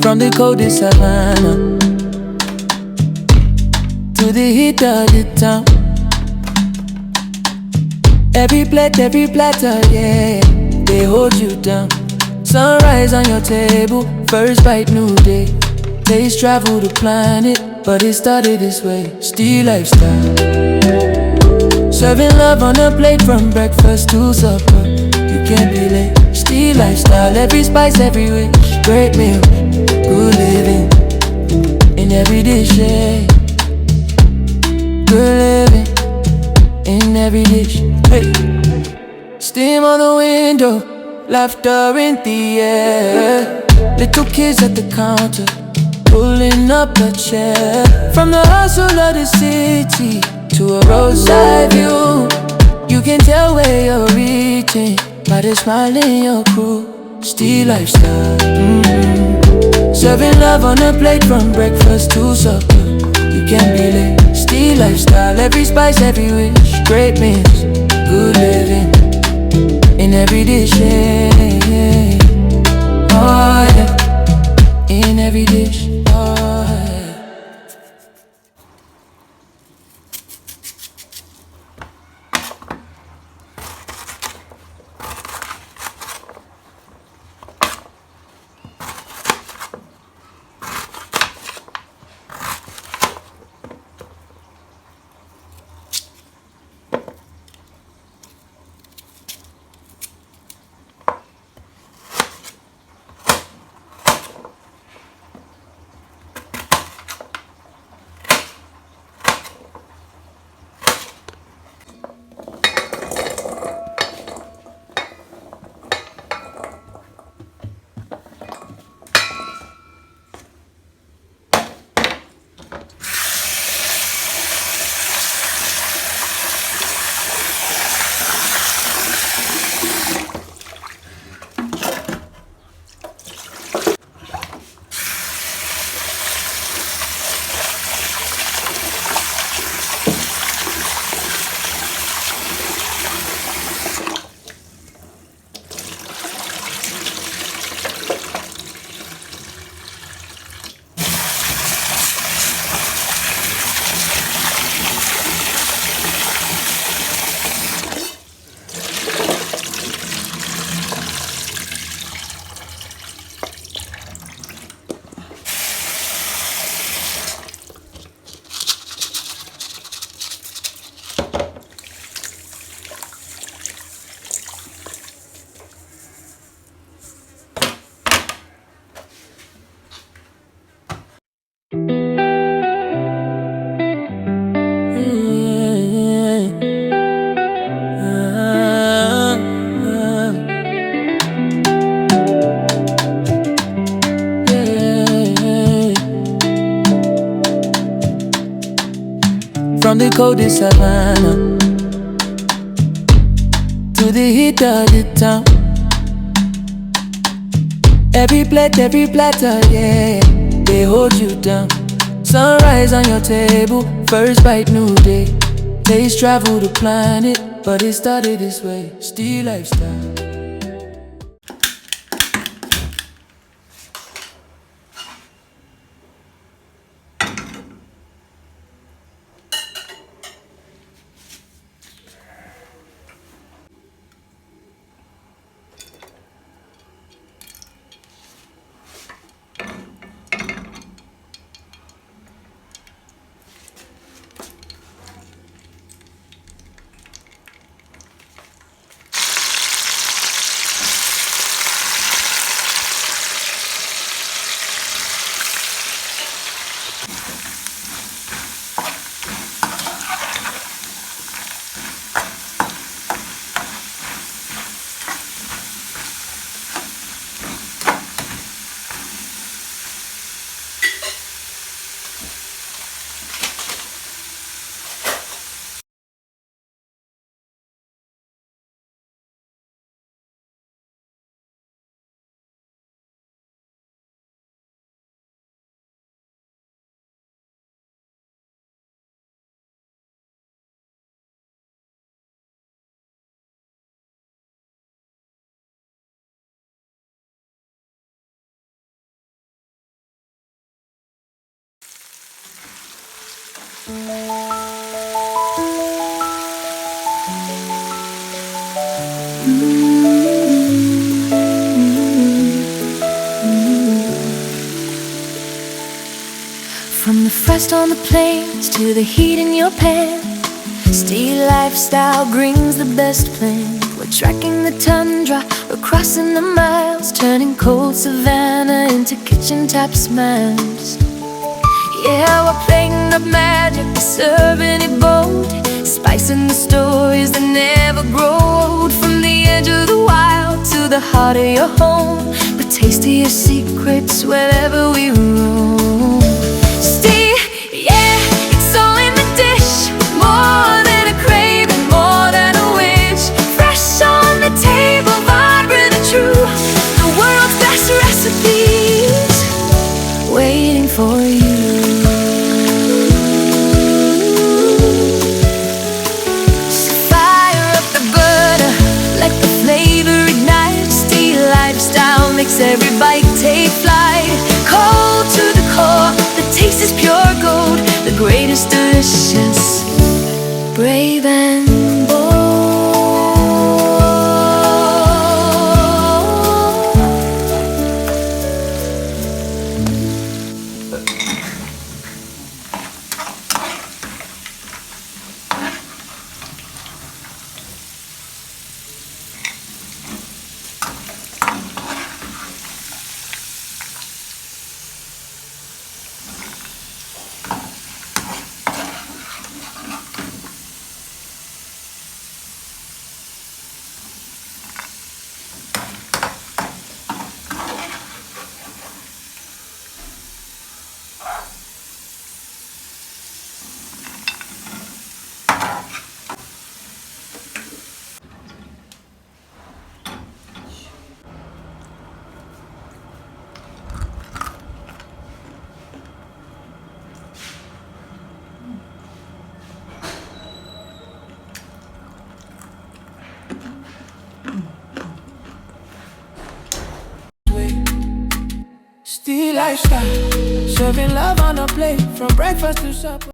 From the coldest savanna to the heat of the town. Every plate, every platter, yeah, they hold you down. Sunrise on your table, first bite, new day. Days travel the planet, but it started this way. Still lifestyle, serving love on a plate from breakfast to supper. You can't be late. Still lifestyle, every spice, every wish. Great meal, good living in every dish, yeah. Good living in every dish, hey. Steam on the window, laughter in the air. Little kids at the counter, pulling up a chair. From the hustle of the city to a roadside view, you can tell where you're reaching by the smile in your crew. Still lifestyle, serving love on a plate from breakfast to supper. You can't be late. Still lifestyle, every spice, every wish. Great meals, good living in every dish, yeah. Oh yeah, in every dish, oh yeah. From the coldest savanna to the heat of the town. Every plate, every platter, yeah, they hold you down. Sunrise on your table, first bite, new day. Days travel the planet, but it started this way. Still lifestyle. From the frost on the plains to the heat in your pan, Steel lifestyle brings the best plan. We're tracking the tundra, we're crossing the miles, turning cold savanna into kitchen top smiles. Yeah, we're playing the magic, we're serving it bold, spicing the stories that never grow old. From the edge of the wild to the heart of your home, the tastiest secrets wherever we roam. Steve, yeah, it's all in the dish, more than a craving, more than a wish. Fresh on the table, vibrant and true, the world's best recipes waiting for you. So fire up the butter, let the flavor ignite. Steel lifestyle makes every bite take flight. Cold to the core, the taste is pure gold, the greatest delicious, brave and bold. Steel lifestyle, serving love on a plate, from breakfast to supper.